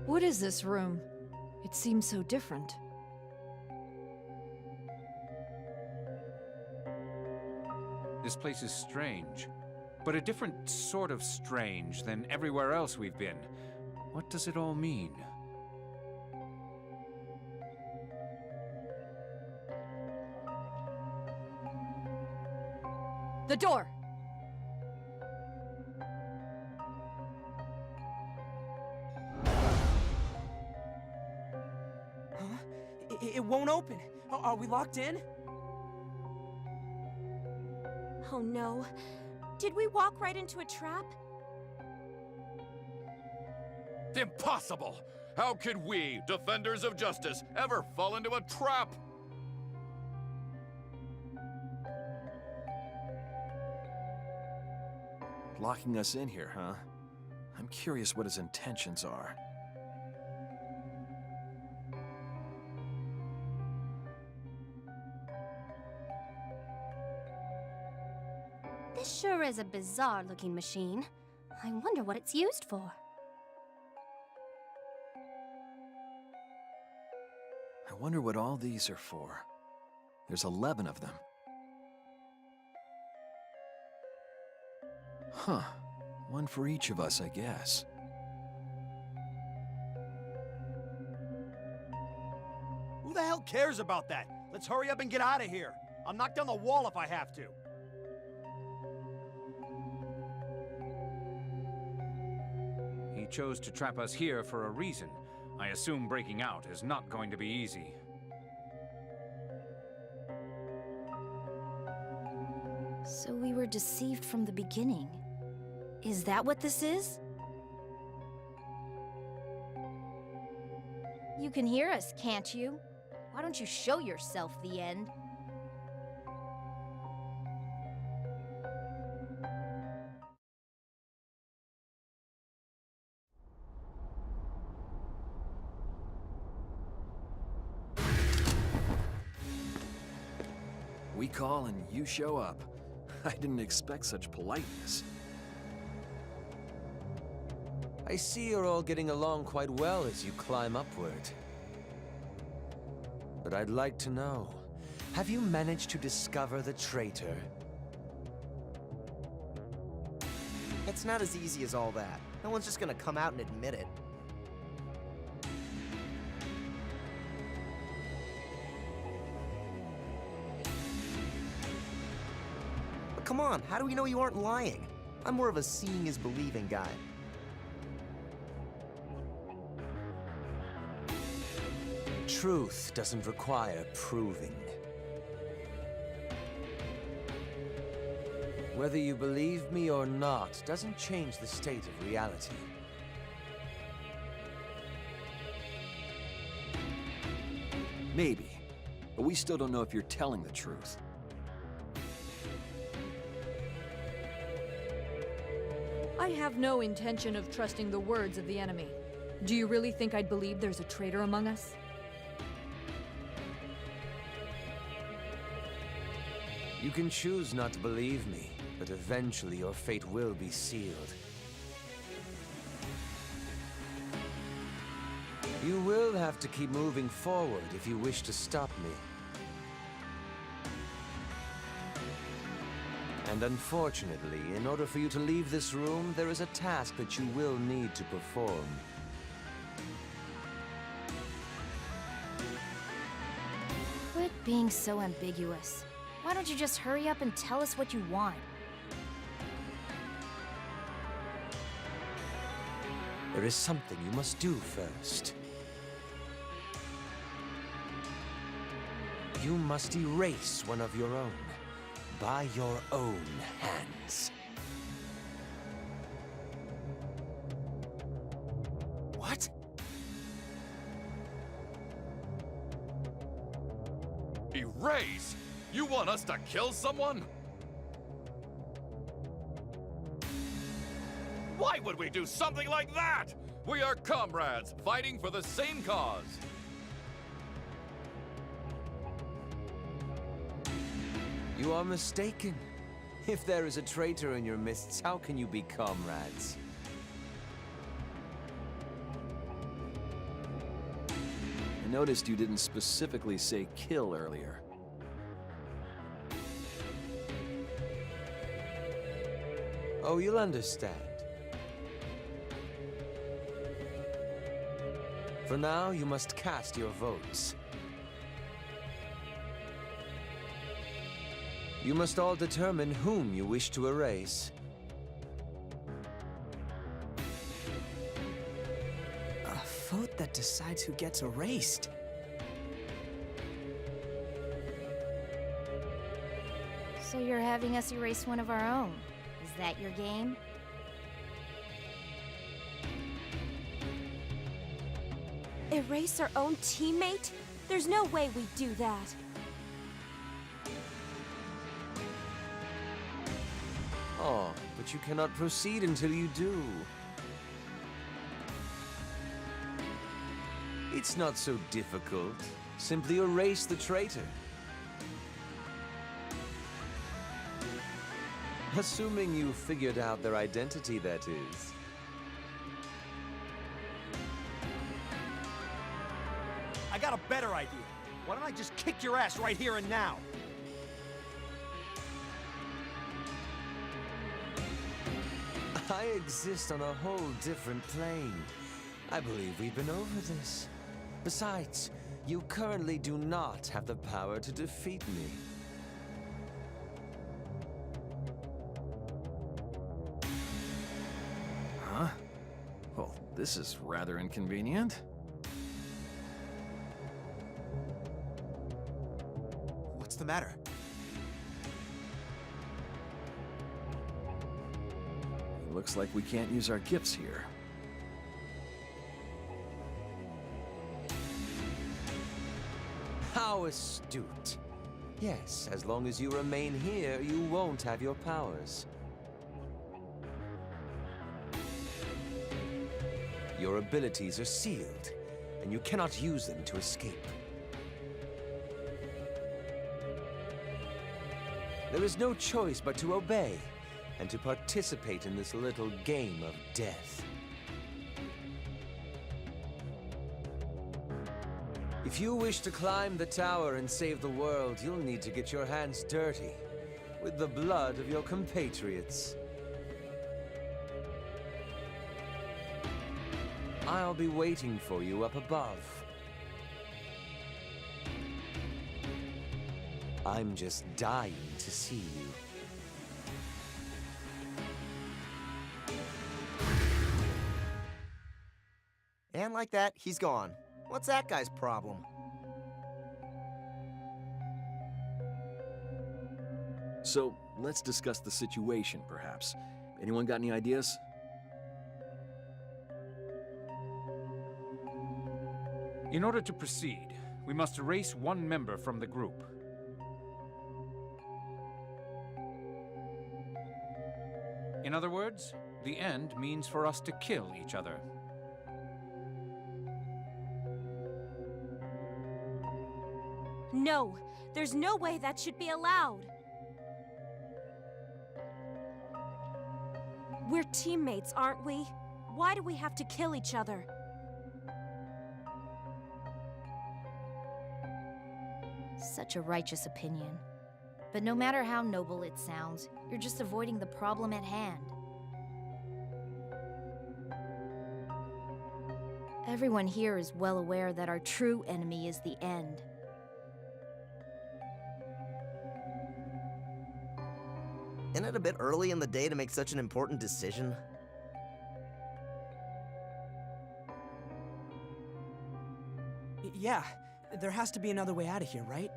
What is this room? It seems so different. This place is strange, but a different sort of strange than everywhere else we've been. What does it all mean? The door! Huh? It won't open. Are we locked in? Oh no. Did we walk right into a trap? Impossible! How could we, defenders of justice, ever fall into a trap? Locking us in here, huh? I'm curious what his intentions are. This sure is a bizarre-looking machine. I wonder what it's used for. I wonder what all these are for. There's 11 of them. Huh. One for each of us, I guess. Who the hell cares about that? Let's hurry up and get out of here. I'll knock down the wall if I have to. He chose to trap us here for a reason. I assume breaking out is not going to be easy. So we were deceived from the beginning. Is that what this is? You can hear us, can't you? Why don't you show yourself, the end? We call and you show up. I didn't expect such politeness. I see you're all getting along quite well as you climb upward. But I'd like to know, have you managed to discover the traitor? It's not as easy as all that. No one's just gonna come out and admit it. But come on, how do we know you aren't lying? I'm more of a seeing is believing guy. Truth doesn't require proving. Whether you believe me or not doesn't change the state of reality. Maybe, but we still don't know if you're telling the truth. I have no intention of trusting the words of the enemy. Do you really think I'd believe there's a traitor among us? You can choose not to believe me, but eventually your fate will be sealed. You will have to keep moving forward if you wish to stop me. And unfortunately, in order for you to leave this room, there is a task that you will need to perform. Quit being so ambiguous. Why don't you just hurry up and tell us what you want? There is something you must do first. You must erase one of your own, by your own hands. What? Erase? You want us to kill someone? Why would we do something like that? We are comrades, fighting for the same cause. You are mistaken. If there is a traitor in your midst, how can you be comrades? noticed you didn't specifically say kill earlier. Oh, you'll understand. For now, you must cast your votes. You must all determine whom you wish to erase. A vote that decides who gets erased. So you're having us erase one of our own. Is that your game? Erase our own teammate? There's no way we'd do that. Oh, but you cannot proceed until you do. It's not so difficult. Simply erase the traitor. Assuming you figured out their identity, that is. I got a better idea. Why don't I just kick your ass right here and now? I exist on a whole different plane. I believe we've been over this. Besides, you currently do not have the power to defeat me. Huh? Well, this is rather inconvenient. What's the matter? Looks like we can't use our gifts here. How astute. Yes, as long as you remain here, you won't have your powers. Your abilities are sealed, and you cannot use them to escape. There is no choice but to obey, and to participate in this little game of death. If you wish to climb the tower and save the world, you'll need to get your hands dirty with the blood of your compatriots. I'll be waiting for you up above. I'm just dying to see you. And like that, he's gone. What's that guy's problem? So, let's discuss the situation, perhaps. Anyone got any ideas? In order to proceed, we must erase one member from the group. In other words, the end means for us to kill each other. No, there's no way that should be allowed. We're teammates, aren't we? Why do we have to kill each other? Such a righteous opinion. But no matter how noble it sounds, you're just avoiding the problem at hand. Everyone here is well aware that our true enemy is the end. Isn't it a bit early in the day to make such an important decision? Yeah, there has to be another way out of here, right?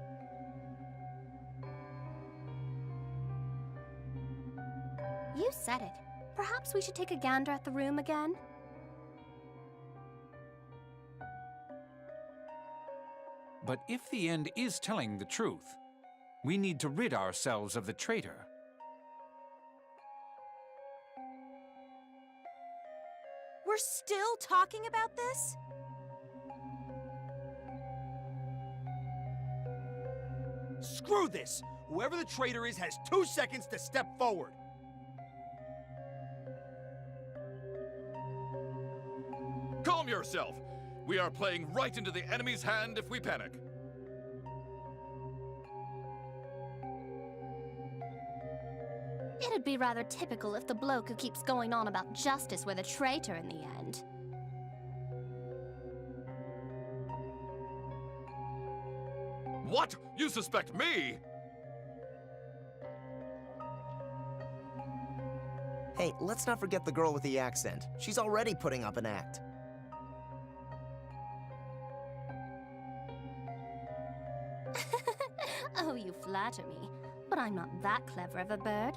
You said it. Perhaps we should take a gander at the room again? But if the end is telling the truth, we need to rid ourselves of the traitor. We're still talking about this? Screw this! Whoever the traitor is has 2 seconds to step forward. Calm yourself. We are playing right into the enemy's hand if we panic. It'd be rather typical if the bloke who keeps going on about justice were the traitor in the end. What? You suspect me? Hey, let's not forget the girl with the accent. She's already putting up an act. Oh, you flatter me. But I'm not that clever of a bird.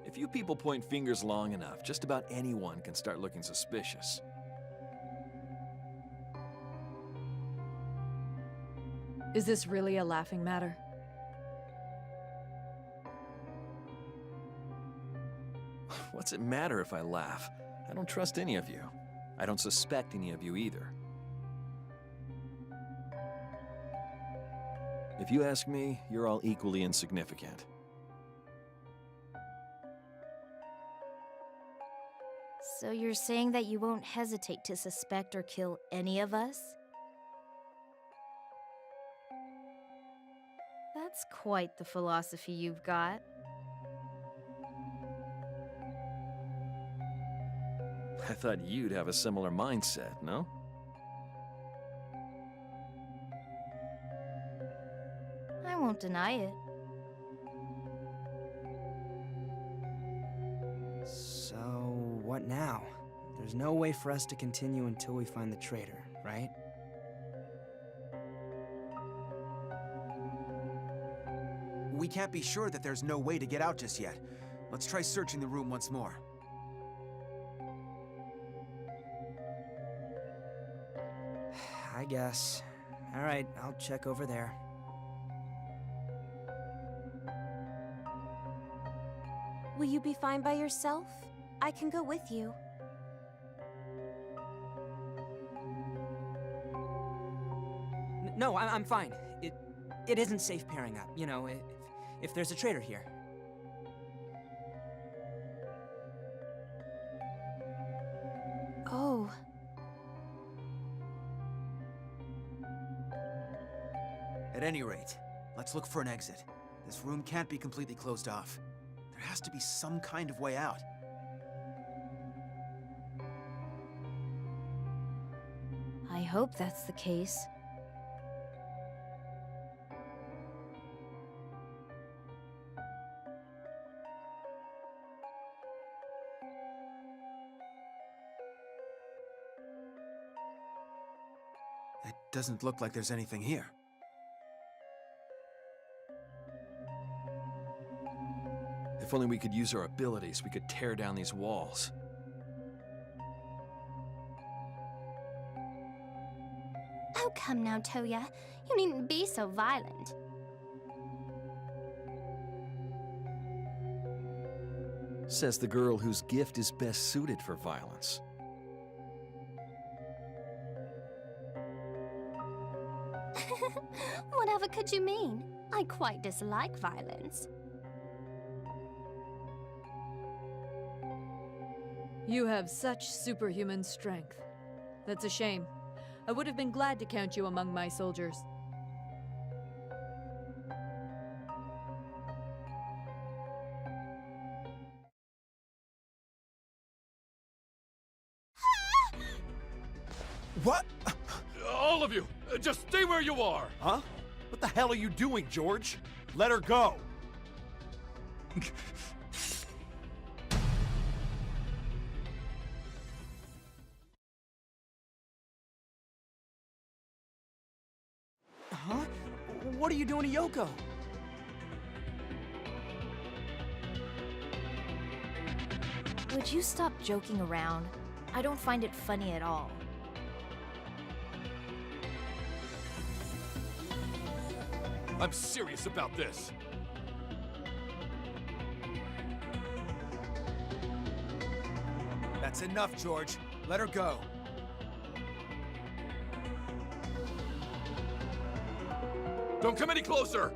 If you people point fingers long enough, just about anyone can start looking suspicious. Is this really a laughing matter? What's it matter if I laugh? I don't trust any of you. I don't suspect any of you either. If you ask me, you're all equally insignificant. So you're saying that you won't hesitate to suspect or kill any of us? That's quite the philosophy you've got. I thought you'd have a similar mindset, no? I won't deny it. So, what now? There's no way for us to continue until we find the traitor, right? We can't be sure that there's no way to get out just yet. Let's try searching the room once more. I guess. Alright, I'll check over there. Will you be fine by yourself? I can go with you. No, I'm fine. It isn't safe pairing up, you know, if there's a traitor here. Oh. At any rate, let's look for an exit. This room can't be completely closed off. There has to be some kind of way out. I hope that's the case. It doesn't look like there's anything here. If only we could use our abilities, we could tear down these walls. Oh, come now, Toya. You needn't be so violent. Says the girl whose gift is best suited for violence. Whatever could you mean? I quite dislike violence. You have such superhuman strength. That's a shame. I would have been glad to count you among my soldiers. What? All of you, just stay where you are! Huh? What the hell are you doing, George? Let her go! Huh? What are you doing to Yoko? Would you stop joking around? I don't find it funny at all. I'm serious about this. That's enough, George. Let her go. Don't come any closer!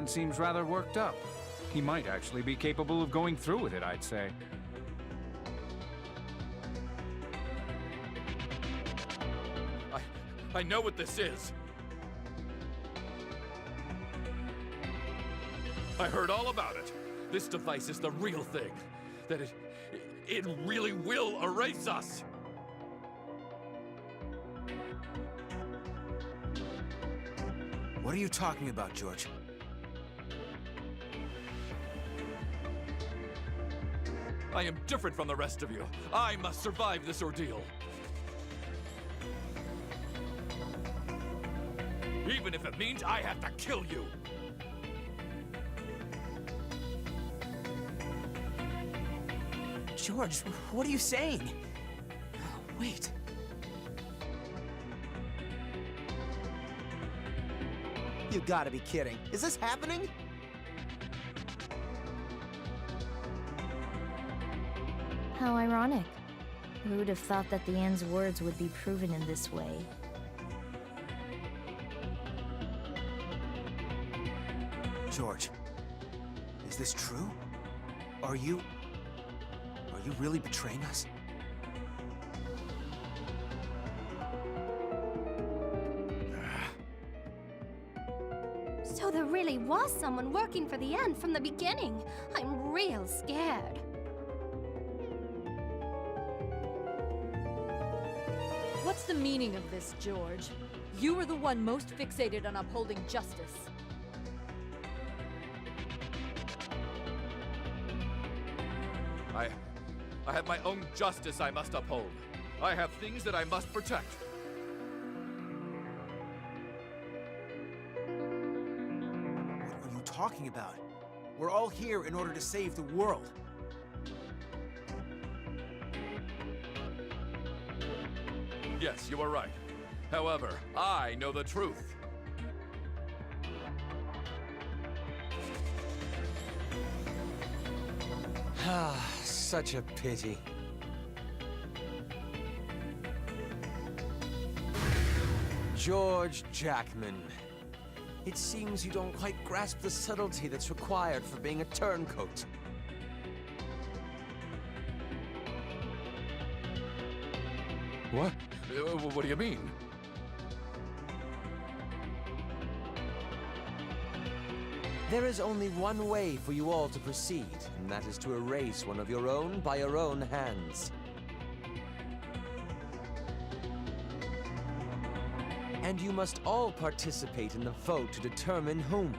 man seems rather worked up. He might actually be capable of going through with it, I'd say. I know what this is. I heard all about it. This device is the real thing. That it really will erase us. What are you talking about, George? I am different from the rest of you. I must survive this ordeal. Even if it means I have to kill you. George, what are you saying? Oh, wait. You gotta be kidding. Is this happening? How ironic. Who would have thought that the End's words would be proven in this way? George, is this true? Are you really betraying us? So there really was someone working for the End from the beginning. I'm real scared. What's the meaning of this, George? You were the one most fixated on upholding justice. I have my own justice I must uphold. I have things that I must protect. What are you talking about? We're all here in order to save the world. Yes, you are right. However, I know the truth. Ah, such a pity. George Jackman. It seems you don't quite grasp the subtlety that's required for being a turncoat. What? What do you mean? There is only one way for you all to proceed, and that is to erase one of your own by your own hands. And you must all participate in the vote to determine whom.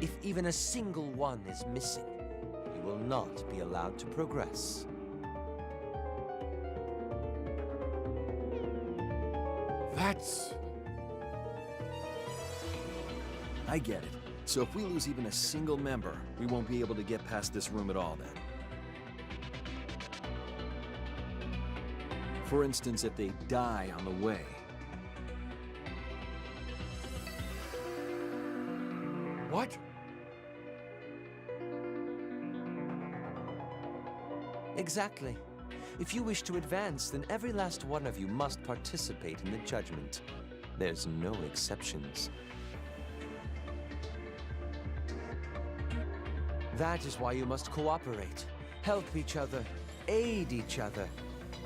If even a single one is missing, you will not be allowed to progress. That's... I get it. So if we lose even a single member, we won't be able to get past this room at all then. For instance, if they die on the way. What? Exactly. If you wish to advance, then every last one of you must participate in the Judgment. There's no exceptions. That is why you must cooperate, help each other, aid each other,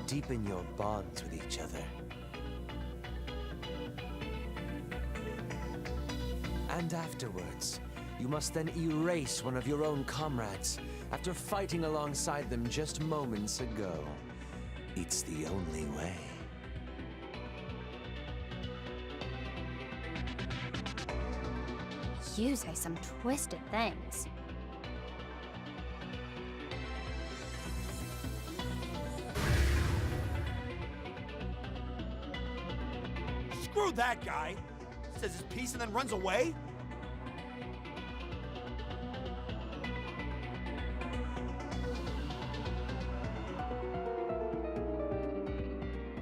deepen your bonds with each other. And afterwards, you must then erase one of your own comrades after fighting alongside them just moments ago. It's the only way. You say some twisted things. Screw that guy! Says his piece and then runs away?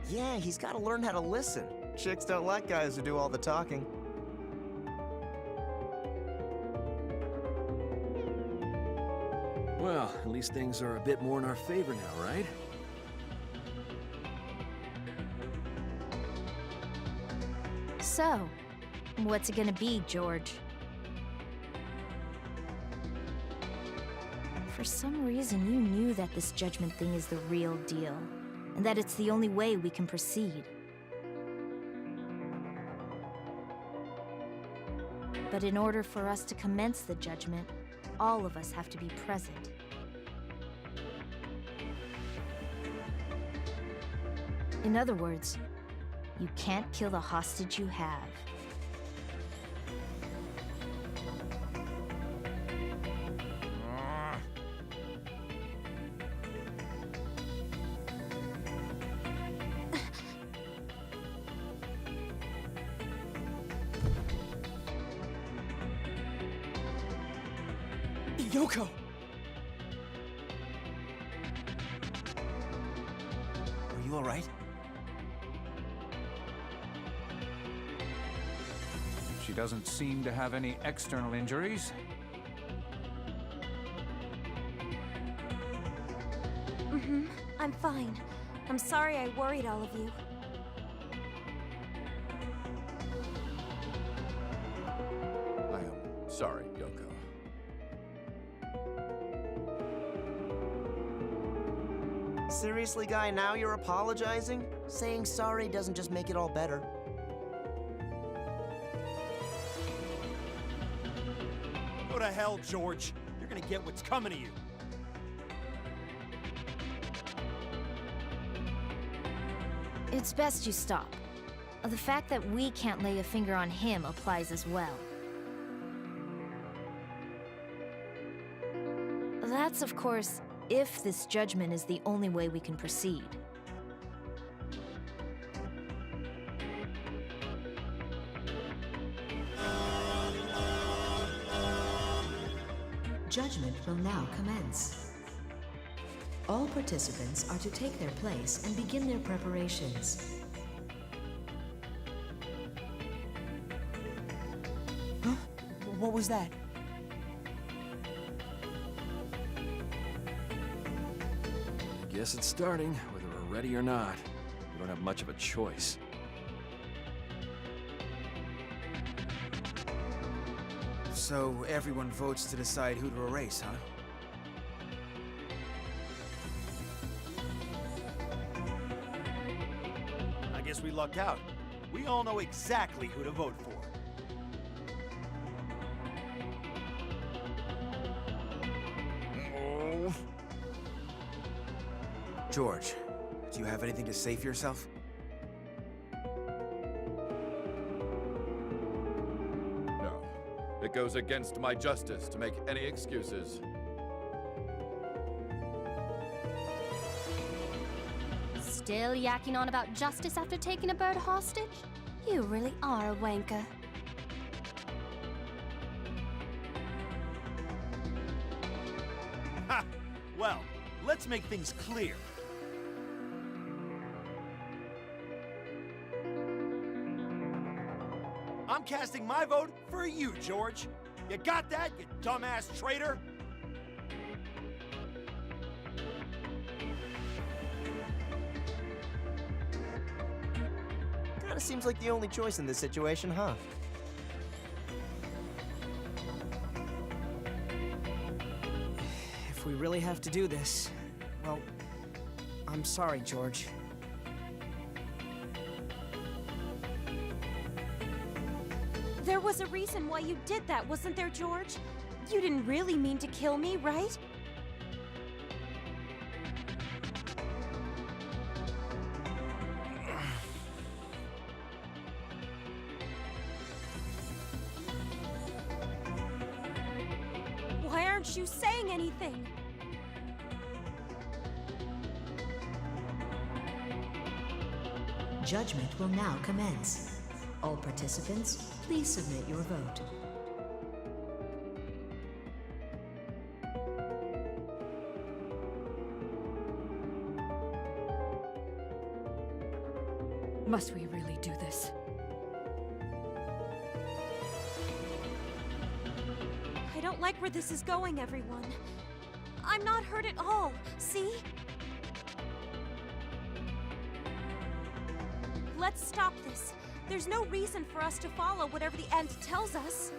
Yeah, he's gotta learn how to listen. Chicks don't like guys who do all the talking. Well, at least things are a bit more in our favor now, right? So, what's it gonna be, George? For some reason, you knew that this judgment thing is the real deal, and that it's the only way we can proceed. But in order for us to commence the judgment, all of us have to be present. In other words, you can't kill the hostage you have. Yoko! Are you alright? She doesn't seem to have any external injuries. I'm fine. I'm sorry I worried all of you. I am sorry, Yoko. Seriously, guy, now you're apologizing? Saying sorry doesn't just make it all better. Go to hell, George. You're gonna get what's coming to you. It's best you stop. The fact that we can't lay a finger on him applies as well. That's, of course, if this judgment is the only way we can proceed. Judgment will now commence. All participants are to take their place and begin their preparations. Huh? What was that? I guess it's starting, whether we're ready or not. We don't have much of a choice. So everyone votes to decide who to erase, huh? I guess we lucked out. We all know exactly who to vote for. George, do you have anything to say for yourself? No. It goes against my justice to make any excuses. Still yakking on about justice after taking a bird hostage? You really are a wanker. Ha! Well, let's make things clear. I'm casting my vote for you, George. You got that, you dumbass traitor? Kinda seems like the only choice in this situation, huh? If we really have to do this, well, I'm sorry, George. There was a reason why you did that, wasn't there, George? You didn't really mean to kill me, right? Why aren't you saying anything? Judgment will now commence. All participants, please submit your vote. Must we really do this? I don't like where this is going, everyone. I'm not hurt at all, see? Let's stop this. There's no reason for us to follow whatever the end tells us.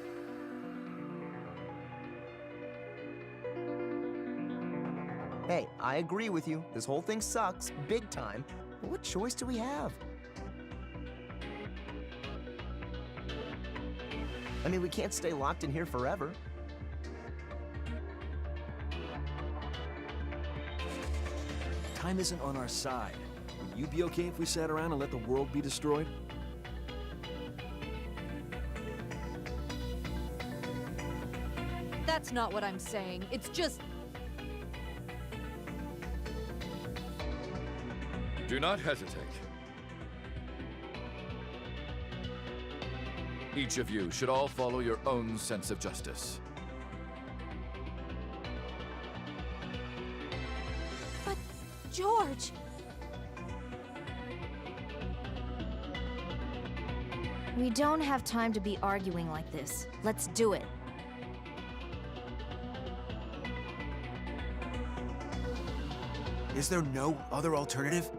Hey, I agree with you. This whole thing sucks, big time. But what choice do we have? I mean, we can't stay locked in here forever. Time isn't on our side. Would you be okay if we sat around and let the world be destroyed? That's not what I'm saying. It's just... Do not hesitate. Each of you should all follow your own sense of justice. But, George... We don't have time to be arguing like this. Let's do it. Is there no other alternative?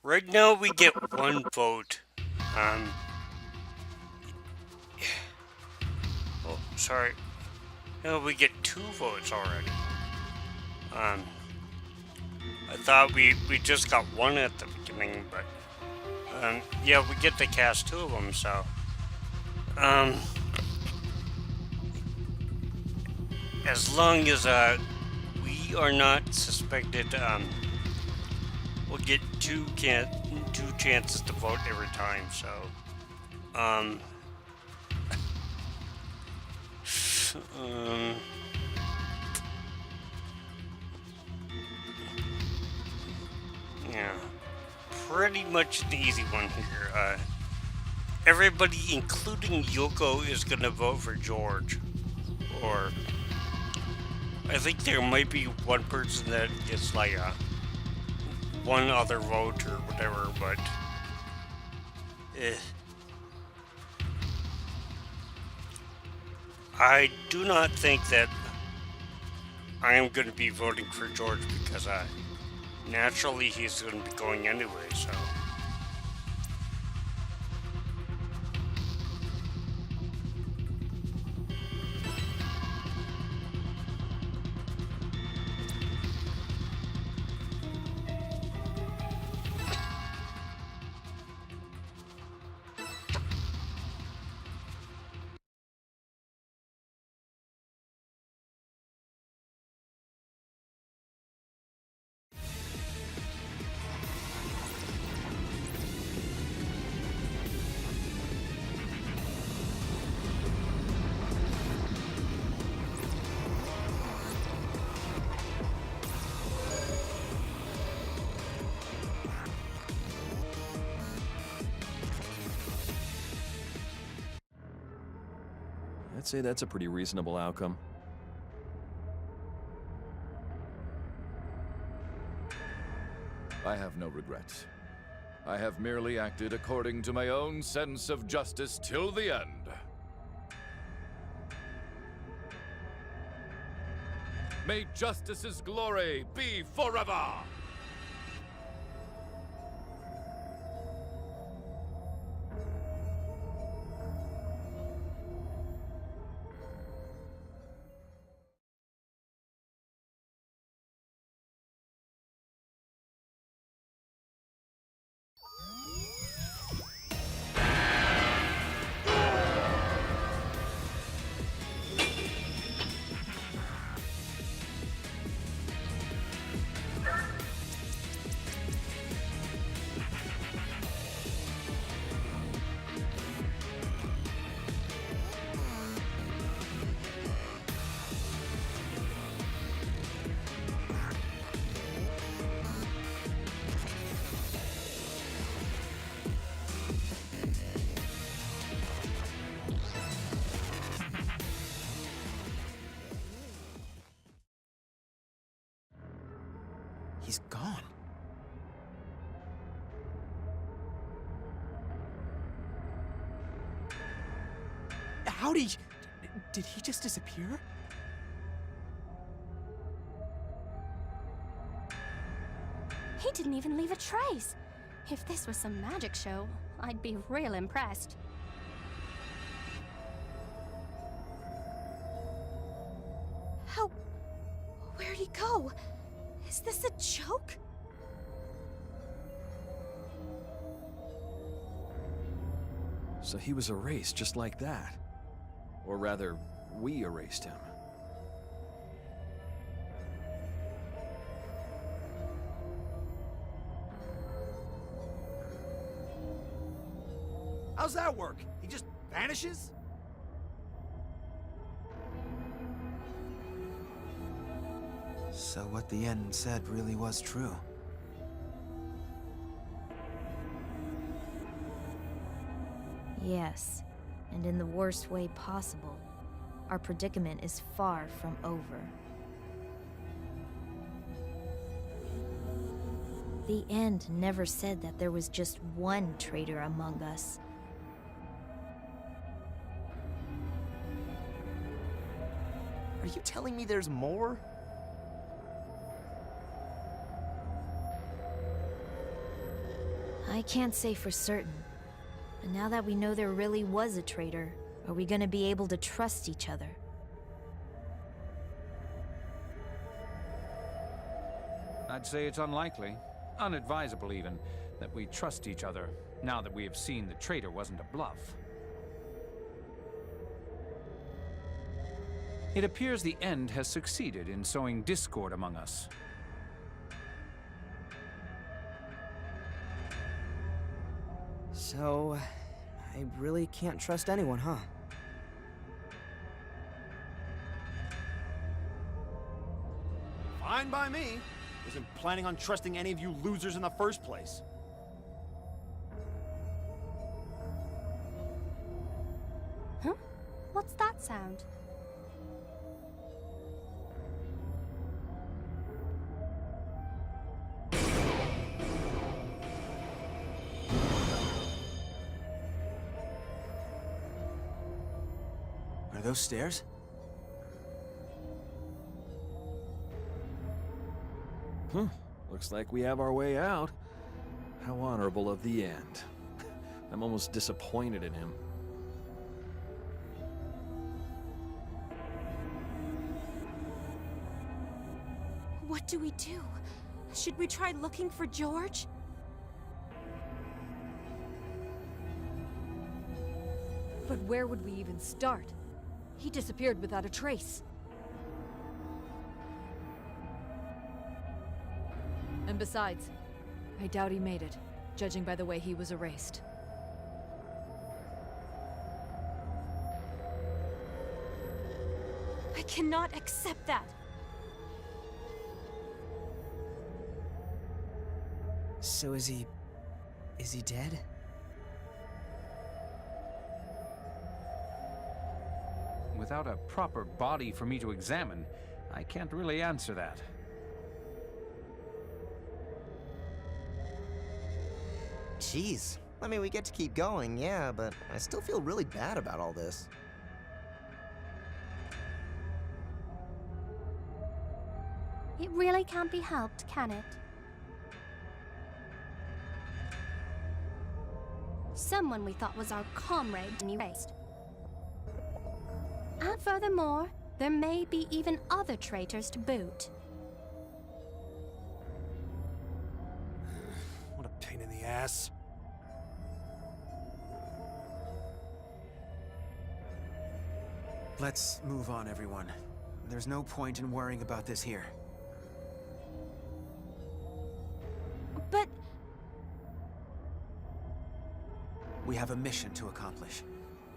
Right now we get one vote. Oh, sorry. No, we get 2 votes already. I thought we just got 1 at the beginning, but yeah, we get to cast 2 of them, so as long as we are not suspected, we'll get 2 chances to vote every time, so yeah, pretty much an easy one here. Everybody, including Yoko, is gonna vote for George. Or I think there might be one person that gets like a one other vote or whatever, but I do not think that I am going to be voting for George because naturally he's going to be going anyway, so. I'd say that's a pretty reasonable outcome. I have no regrets. I have merely acted according to my own sense of justice till the end. May justice's glory be forever! He's gone. Howdy! Did he just disappear? didn't even leave a trace. If this was some magic show, I'd be real impressed. How... Where'd he go? Is this a joke? So he was erased just like that. Or rather, we erased him. How's that work? He just vanishes? So what the end said really was true. Yes, and in the worst way possible. Our predicament is far from over. The end never said that there was just one traitor among us. Are you telling me there's more? I can't say for certain. And now that we know there really was a traitor, are we gonna be able to trust each other? I'd say it's unlikely, unadvisable even, that we trust each other, now that we have seen the traitor wasn't a bluff. It appears the end has succeeded in sowing discord among us. So, I really can't trust anyone, huh? Fine by me. Wasn't planning on trusting any of you losers in the first place. Huh? What's that sound? Are those stairs? Looks like we have our way out. How honorable of the end. I'm almost disappointed in him. What do we do? Should we try looking for George? But where would we even start? He disappeared without a trace. And besides, I doubt he made it, judging by the way he was erased. I cannot accept that. So is he dead? Without a proper body for me to examine, I can't really answer that. Jeez. I mean, we get to keep going, yeah, but I still feel really bad about all this. It really can't be helped, can it? Someone we thought was our comrade and erased. And furthermore, there may be even other traitors to boot. What a pain in the ass. Let's move on, everyone. There's no point in worrying about this here. But... We have a mission to accomplish.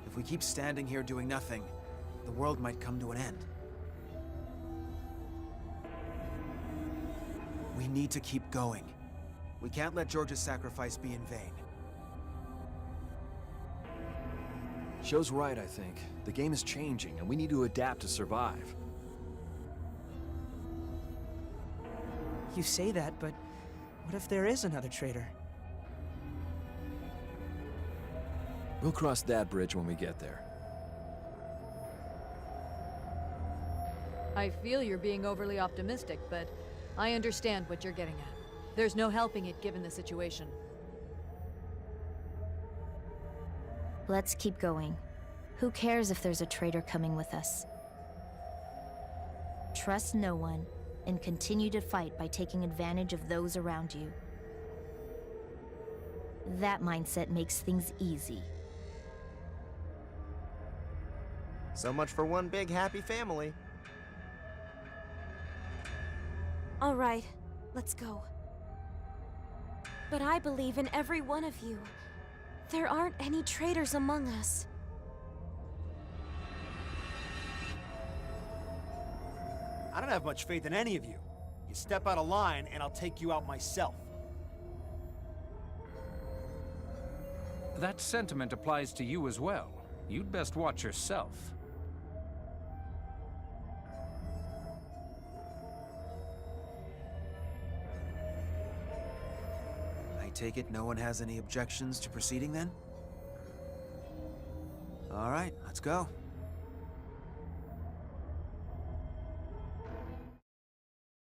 If we keep standing here doing nothing, the world might come to an end. We need to keep going. We can't let George's sacrifice be in vain. Show's right, I think. The game is changing, and we need to adapt to survive. You say that, but what if there is another traitor? We'll cross that bridge when we get there. I feel you're being overly optimistic, but I understand what you're getting at. There's no helping it given the situation. Let's keep going. Who cares if there's a traitor coming with us? Trust no one, and continue to fight by taking advantage of those around you. That mindset makes things easy. So much for one big happy family. All right, let's go. But I believe in every one of you. There aren't any traitors among us. I don't have much faith in any of you. You step out of line, and I'll take you out myself. That sentiment applies to you as well. You'd best watch yourself. I take it no one has any objections to proceeding then? All right, let's go.